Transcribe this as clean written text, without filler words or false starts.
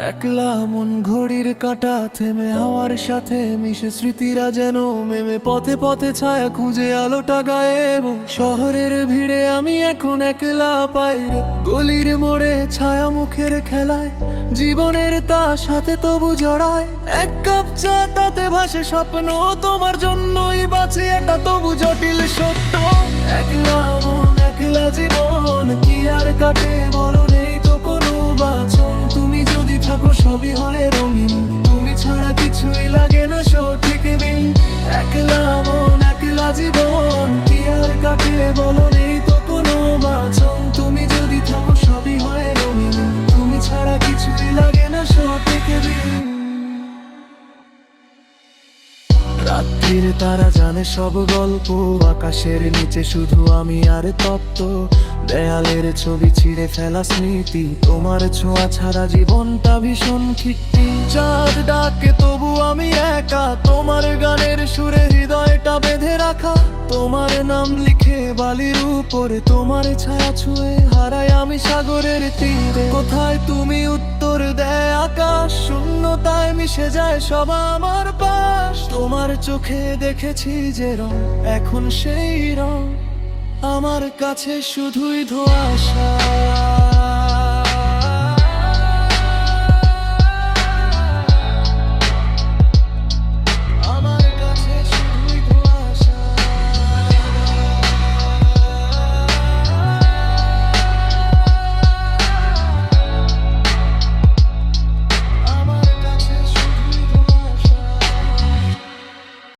একলা মন ঘড়ির কাঁটা থেমে হাওয়ার সাথে মিশে স্মৃতিরা যেন মেমে পথে পথে ছায়া খুঁজে আলোটা গায়েব। শহরের ভিড়ে আমি এখন একলা পাইরে, গলির মোড়ে ছায়া মুখের খেলায় জীবনের তার সাথে তবু জড়ায়। এক কাপ চা তাতে ভাসে স্বপ্ন, তোমার জন্যই বাঁচি এটা তবু জটিল সত্য। একলা মন একলা জীবন কি আর কাটে বলো, নেই তো কোনো বাঁচন। তুমি যদি থাকো সবই হয় রঙিন, তুমি ছাড়া কিছুই লাগে না সঠিক দিন। একলা মন একলা জীবন কি আর কাটে বলো, নেই তো কোনো বাঁচন। তুমি যদি থাকো সবই হয় রঙিন, তুমি ছাড়া কিছুই লাগে না সঠিক দিন। রাত্রির তারা জানে সব গল্প, আকাশের নিচে শুধু আমি আর তপ্ত। দেয়ালের ছবি ছিঁড়ে ফেলা স্মৃতি, তোমার ছোঁয়া ছাড়া জীবনটা ভীষণ খিট্টি। চাঁদ ডাকে তবু আমি একা, তোমার গানের সুরে হৃদয়টা বেঁধে রাখা। তোমার নাম লিখে বালির উপরে, তোমার ছায়া ছুঁয়ে হারাই আমি সাগরের তীরে। কোথায় তুমি উত্তর দেয় আকাশ, শূন্যতায় মিশে যায় সব আমার পাশ। তোমার চোখে দেখেছি যে রং, এখন সেই রং আমার কাছে শুধুই ধোঁয়াশা।